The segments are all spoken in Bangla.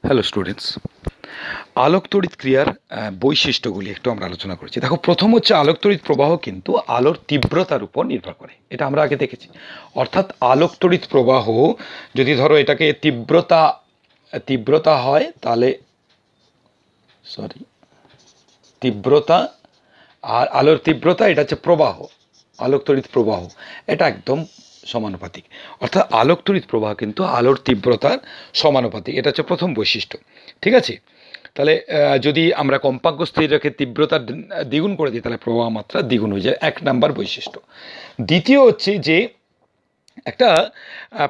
হ্যালো স্টুডেন্টস, আলোক তড়িৎ ক্রিয়ার বৈশিষ্ট্যগুলি একটু আমরা আলোচনা করেছি। দেখো, প্রথম হচ্ছে আলোক তড়িৎ প্রবাহ কিন্তু আলোর তীব্রতার উপর নির্ভর করে। এটা আমরা আগে দেখেছি। অর্থাৎ আলোক তড়িৎ প্রবাহ যদি ধরো এটাকে তীব্রতা তীব্রতা হয়, তাহলে তীব্রতা আর আলোর তীব্রতা, এটা হচ্ছে প্রবাহ, আলোক তড়িৎ প্রবাহ, এটা একদম সমানুপাতিক। অর্থাৎ আলোক তড়িৎ প্রবাহ কিন্তু আলোর তীব্রতার সমানুপাতিক। এটা হচ্ছে প্রথম বৈশিষ্ট্য। ঠিক আছে? তাহলে যদি আমরা কম্পাঙ্ক স্থির রেখে তীব্রতা দ্বিগুণ করে দিই, তাহলে প্রবাহ মাত্রা দ্বিগুণ হয়ে যায়। এক নাম্বার বৈশিষ্ট্য। দ্বিতীয় হচ্ছে যে একটা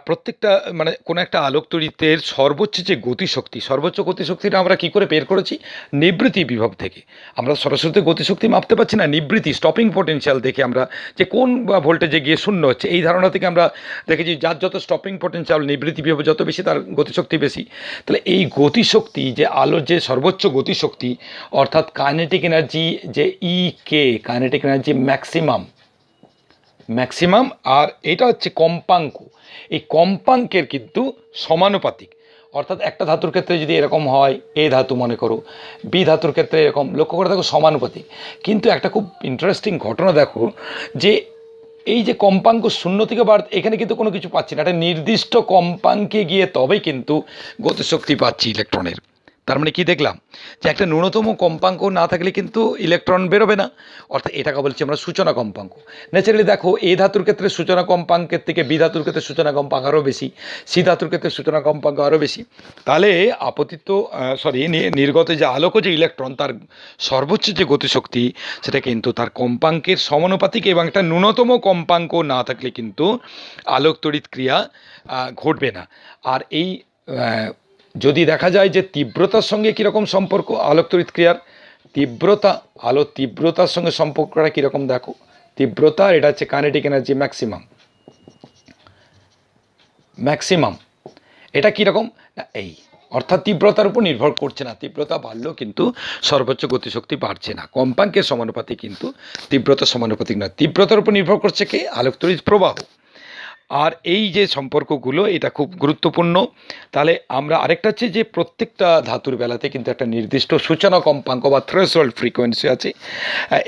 প্রত্যেকটা মানে কোনো একটা আলোক তড়িতের সর্বোচ্চ যে গতিশক্তি, সর্বোচ্চ গতিশক্তিটা আমরা কি করে বের করেছি? নিবৃত্তি বিভব থেকে। আমরা সরাসরি গতিশক্তি মাপতে পারছি না, নিবৃত্তি স্টপিং পটেনশিয়াল দেখে আমরা যে কোন ভোল্টেজে গিয়ে শূন্য হচ্ছে, এই ধারণা থেকে আমরা দেখেছি যার যত স্টপিং পটেনশিয়াল, নিবৃত্তি বিভব যত বেশি, তার গতিশক্তি বেশি। তাহলে এই গতিশক্তি, যে আলোর যে সর্বোচ্চ গতিশক্তি, অর্থাৎ কাইনেটিক এনার্জি, যে কে কাইনেটিক এনার্জি ম্যাক্সিমাম, আর এটা হচ্ছে কম্পাঙ্ক। এই কম্পাঙ্কের কিন্তু সমানুপাতিক। অর্থাৎ একটা ধাতুর ক্ষেত্রে যদি এরকম হয়, এ ধাতু মনে করো, বি ধাতুর ক্ষেত্রে এরকম, লক্ষ্য করে দেখো সমানুপাতিক। কিন্তু একটা খুব ইন্টারেস্টিং ঘটনা দেখো, যে এই যে কম্পাঙ্ক শূন্য থেকে এখানে কিন্তু কোনো কিছু পাচ্ছি না। একটা নির্দিষ্ট কম্পাঙ্কে গিয়ে তবেই কিন্তু গতিশক্তি পাচ্ছি ইলেকট্রনের। তার মানে কি দেখলাম? যে একটা ন্যূনতম কম্পাঙ্ক না থাকলে কিন্তু ইলেকট্রন বেরোবে না। অর্থাৎ এটাকে বলছি আমরা সূচনা কম্পাঙ্ক। ন্যাচারালি দেখো, এ ধাতুর ক্ষেত্রে সূচনা কম্পাঙ্কের থেকে বি ধাতুর ক্ষেত্রে সূচনা কম্পাঙ্ক আরও বেশি, সি ধাতুর ক্ষেত্রে সূচনা কম্পাঙ্ক আরও বেশি। তাহলে আপতিত নির্গত যে আলোক, যে ইলেকট্রন, তার সর্বোচ্চ যে গতিশক্তি, সেটা কিন্তু তার কম্পাঙ্কের সমানুপাতিক, এবং একটা ন্যূনতম কম্পাঙ্ক না থাকলে কিন্তু আলোক তড়িৎ ক্রিয়া ঘটবে না। আর এই যদি দেখা যায় যে তীব্রতার সঙ্গে কীরকম সম্পর্ক আলোক তড়িৎ ক্রিয়ার, তীব্রতা, আলো তীব্রতার সঙ্গে সম্পর্কটা কীরকম দেখো। তীব্রতা, এটা হচ্ছে কাইনেটিক এনার্জি ম্যাক্সিমাম। এটা কীরকম না, এই অর্থাৎ তীব্রতার উপর নির্ভর করছে না। তীব্রতা বাড়লেও কিন্তু সর্বোচ্চ গতিশক্তি বাড়ছে না। কম্পাঙ্কের সমানুপাতিক, কিন্তু তীব্রতার সমানুপাতিক নয়। তীব্রতার উপর নির্ভর করছে কে? আলোক তড়িৎ প্রবাহ। আর এই যে সম্পর্কগুলো, এটা খুব গুরুত্বপূর্ণ। তাহলে আমরা আরেকটা হচ্ছে যে প্রত্যেকটা ধাতুর বেলাতে কিন্তু একটা নির্দিষ্ট সূচনা কম্পাঙ্ক বা থ্রেশহোল্ড ফ্রিকোয়েন্সি আছে।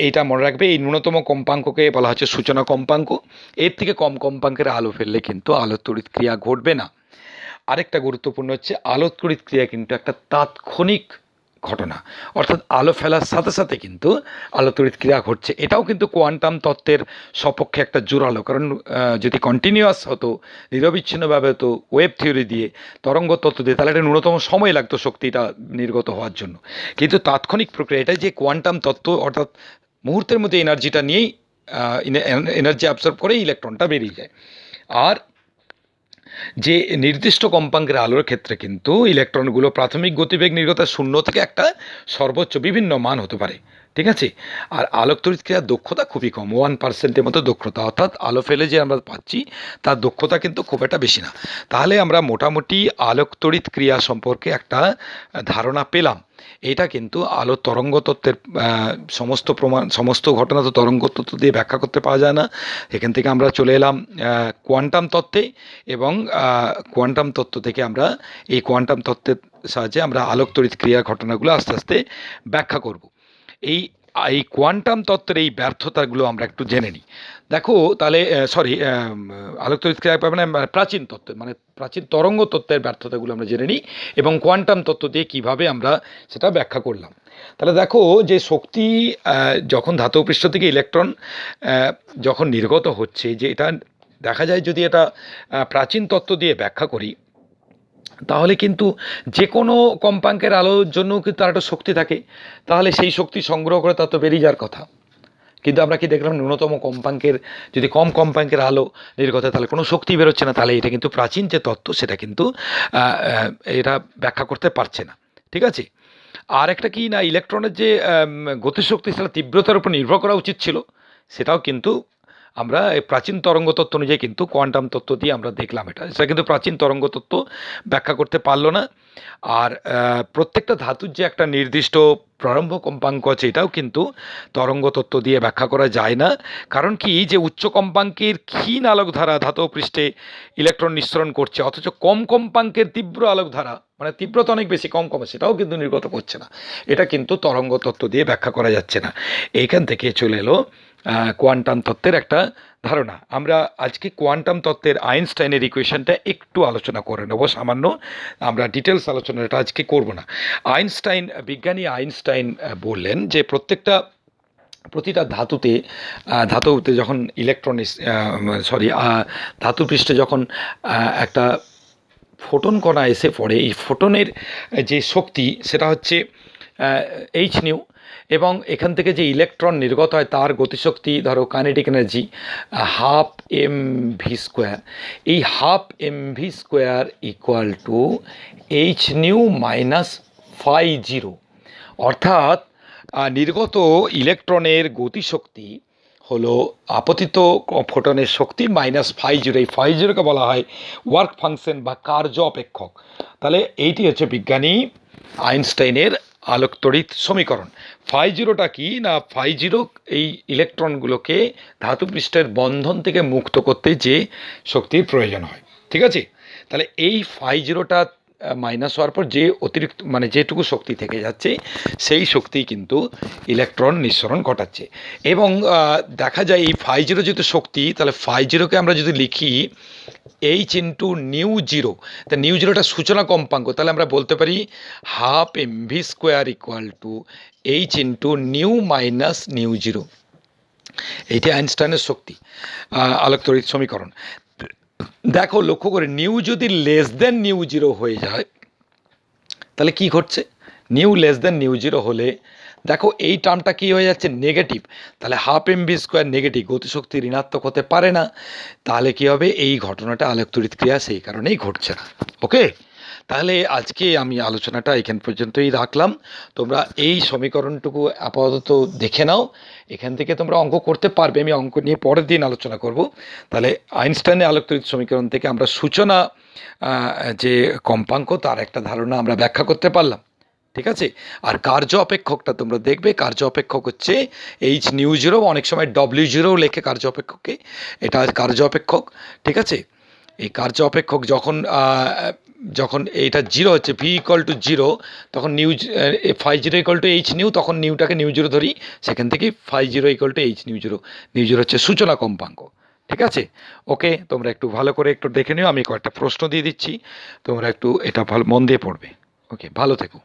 এইটা মনে রাখবে। এই ন্যূনতম কম্পাঙ্ককে বলা হচ্ছে সূচনা কম্পাঙ্ক। এর থেকে কম কম্পাঙ্কের আলো ফেললে কিন্তু আলোক তড়িৎ ক্রিয়া ঘটবে না। আরেকটা গুরুত্বপূর্ণ হচ্ছে, আলোক তড়িৎ ক্রিয়া কিন্তু একটা তাৎক্ষণিক ঘটনা। অর্থাৎ আলো ফেলার সাথে সাথে কিন্তু আলো তড়িৎ ক্রিয়া ঘটছে। এটাও কিন্তু কোয়ান্টাম তত্ত্বের সপক্ষে একটা জোরালো, কারণ যদি কন্টিনিউয়াস হতো, নিরবিচ্ছিন্নভাবে হতো, ওয়েভ থিওরি দিয়ে, তরঙ্গ তত্ত্ব দিয়ে, তাহলে একটা ন্যূনতম সময় লাগতো শক্তিটা নির্গত হওয়ার জন্য। কিন্তু তাৎক্ষণিক প্রক্রিয়া, এটাই যে কোয়ান্টাম তত্ত্ব, অর্থাৎ মুহূর্তের মধ্যে এনার্জিটা নিয়েই এনার্জি অ্যাবসর্ব করে ইলেকট্রনটা বেরিয়ে যায়। আর যে নির্দিষ্ট কম্পাঙ্কের আলোর ক্ষেত্রে কিন্তু ইলেকট্রনগুলো প্রাথমিক গতিবেগ নির্গত 0 থেকে একটা সর্বোচ্চ বিভিন্ন মান হতে পারে। ঠিক আছে? আর আলোক তড়িৎ ক্রিয়ার দক্ষতা খুবই কম, 1%-এর মতো দক্ষতা। অর্থাৎ আলো ফেলে যে আমরা পাচ্ছি, তার দক্ষতা কিন্তু খুব একটা বেশি না। তাহলে আমরা মোটামুটি আলোক তড়িৎ ক্রিয়া সম্পর্কে একটা ধারণা পেলাম। এটা কিন্তু আলো তরঙ্গ তত্ত্বের সমস্ত প্রমাণ, সমস্ত ঘটনা তো তরঙ্গ তত্ত্ব দিয়ে ব্যাখ্যা করতে পাওয়া যায় না। এখান থেকে আমরা চলে এলাম কোয়ান্টাম তত্ত্বে, এবং কোয়ান্টাম তত্ত্ব থেকে আমরা এই কোয়ান্টাম তত্ত্বের সাহায্যে আমরা আলোক তড়িৎ ক্রিয়ার ঘটনাগুলো আস্তে আস্তে ব্যাখ্যা করব। এই এই কোয়ান্টাম তত্ত্বের এই ব্যর্থতাগুলো আমরা একটু জেনে নিই। দেখো, তাহলে আলোক তড়িৎ ক্রিয়া মানে প্রাচীন তত্ত্বের, মানে প্রাচীন তরঙ্গ তত্ত্বের ব্যর্থতাগুলো আমরা জেনে নিই, এবং কোয়ান্টাম তত্ত্ব দিয়ে কীভাবে আমরা সেটা ব্যাখ্যা করলাম। তাহলে দেখো, যে শক্তি যখন ধাতব পৃষ্ঠ থেকে ইলেকট্রন যখন নির্গত হচ্ছে, যে এটা দেখা যায়, যদি এটা প্রাচীন তত্ত্ব দিয়ে ব্যাখ্যা করি, তাহলে কিন্তু যে কোনো কম্পাঙ্কের আলোর জন্যও কিন্তু তার একটা শক্তি থাকে। তাহলে সেই শক্তি সংগ্রহ করে তার তো বেরিয়ে যাওয়ার কথা। কিন্তু আমরা কি দেখলাম, ন্যূনতম কম্পাঙ্কের, যদি কম কম্পাঙ্কের আলো নির্গত হয়, তাহলে কোনো শক্তি বেরোচ্ছে না। তাহলে এটা কিন্তু প্রাচীন যে তত্ত্ব, সেটা কিন্তু এটা ব্যাখ্যা করতে পারছে না। ঠিক আছে? আর একটা কি না, ইলেকট্রনের যে গতিশক্তি, সেটা তীব্রতার উপর নির্ভর করা উচিত ছিল। সেটাও কিন্তু আমরা এই প্রাচীন তরঙ্গ তত্ত্ব অনুযায়ী কিন্তু কোয়ান্টাম তত্ত্ব দিয়ে আমরা দেখলাম, সেটা কিন্তু প্রাচীন তরঙ্গ তত্ত্ব ব্যাখ্যা করতে পারলো না। আর প্রত্যেকটা ধাতুর যে একটা নির্দিষ্ট প্রারম্ভ কম্পাঙ্ক আছে এটাও কিন্তু তরঙ্গ তত্ত্ব দিয়ে ব্যাখ্যা করা যায় না। কারণ কি, যে উচ্চ কম্পাঙ্কের ক্ষীণ আলোকধারা ধাতব পৃষ্ঠে ইলেকট্রন নিঃসরণ করছে, অথচ কম কম্পাঙ্কের তীব্র আলোকধারা মানে তীব্রতা অনেক বেশি, কম কমে সেটাও কিন্তু নির্গত করছে না। এটা কিন্তু তরঙ্গ তত্ত্ব দিয়ে ব্যাখ্যা করা যাচ্ছে না। এইখান থেকে চলে এলো কোয়ান্টাম তত্ত্বের একটা ধারণা। আমরা আজকে কোয়ান্টাম তত্ত্বের আইনস্টাইনের ইকুয়েশনটা একটু আলোচনা করে নেব সামান্য, আমরা ডিটেলস আলোচনাটা আজকে করব না। বিজ্ঞানী আইনস্টাইন বললেন যে প্রতিটা ধাতুতে যখন ধাতু পৃষ্ঠে যখন একটা ফোটন কণা এসে পড়ে, এই ফোটনের যে শক্তি সেটা হচ্ছে এইচ নিউ, এবং এখান থেকে যে ইলেকট্রন নির্গত হয় তার গতিশক্তি ধরো kinetic energy half M V square. এই half M V square equal to H nu minus phi zero. অর্থাৎ নির্গত ইলেকট্রনের গতিশক্তি হলো আপতিত ফোটনের শক্তি মাইনাস ফাই জিরো। এই ফাই জিরোকে বলা হয় ওয়ার্ক ফাংশন বা কার্য অপেক্ষক। তাহলে এইটি হচ্ছে বিজ্ঞানী আইনস্টাইনের আলোক তড়িৎ সমীকরণ। ফাই জিরোটা কি না, ফাই জিরো এই ইলেকট্রনগুলোকে ধাতু পৃষ্ঠের বন্ধন থেকে মুক্ত করতে যে শক্তির প্রয়োজন হয়, ঠিক আছে। তাহলে এই ফাই জিরোটা মাইনাস হওয়ার পর যে অতিরিক্ত মানে যেটুকু শক্তি থেকে যাচ্ছে সেই শক্তি কিন্তু ইলেকট্রন নিঃসরণ ঘটাচ্ছে। এবং দেখা যায় এই ফাই জিরো যেহেতু শক্তি, তাহলে ফাই জিরোকে আমরা যদি লিখি এইচ ইন্টু নিউ জিরো, তা নিউ জিরোটা সূচনা কম্পাঙ্ক, তাহলে আমরা বলতে পারি half M V square equal to H into nu minus nu zero. এইটি আইনস্টাইনের শক্তি আলোক তড়িৎ সমীকরণ। দেখো লক্ষ্য করে, নিউ যদি লেস দেন নিউ জিরো হয়ে যায় তাহলে কি ঘটছে, nu less than nu zero হলে দেখো এই টার্মটা কি হয়ে যাচ্ছে, নেগেটিভ। তাহলে half M V square negative, গতিশক্তি ঋণাত্মক হতে পারে না। তাহলে কি হবে, এই ঘটনাটা আলোক তড়িৎ ক্রিয়া সেই কারণেই ঘটছে না। ওকে, তাহলে আজকে আমি আলোচনাটা এখান পর্যন্তই রাখলাম। তোমরা এই সমীকরণটুকু আপাতত দেখে নাও, এখান থেকে তোমরা অঙ্ক করতে পারবে। আমি অঙ্ক নিয়ে পরের দিন আলোচনা করব। তাহলে আইনস্টাইনের আলোক তড়িৎ সমীকরণ থেকে আমরা সূচনা যে কম্পাঙ্ক তার একটা ধারণা আমরা ব্যাখ্যা করতে পারলাম, ঠিক আছে। আর কার্য অপেক্ষকটা তোমরা দেখবে, কার্য অপেক্ষক হচ্ছে এইচ নিউ জিরো, অনেক সময় ডব্লিউ জিরোও লেখে কার্য অপেক্ষককে, এটা কার্য অপেক্ষক, ঠিক আছে। এই কার্য অপেক্ষক যখন এইটা জিরো হচ্ছে, ভি ইকুয়াল টু জিরো, তখন phi zero equal to H nu, তখন নিউটাকে নিউ জিরো ধরি, সেখান থেকে phi zero equal to H nu zero. Nu zero হচ্ছে সূচনা কম্পাঙ্ক, ঠিক আছে। ওকে, তোমরা একটু ভালো করে একটু দেখে নিও, আমি কয়েকটা প্রশ্ন দিয়ে দিচ্ছি, তোমরা একটু এটা ভালো মন দিয়ে পড়বে। ওকে, ভালো থেকো।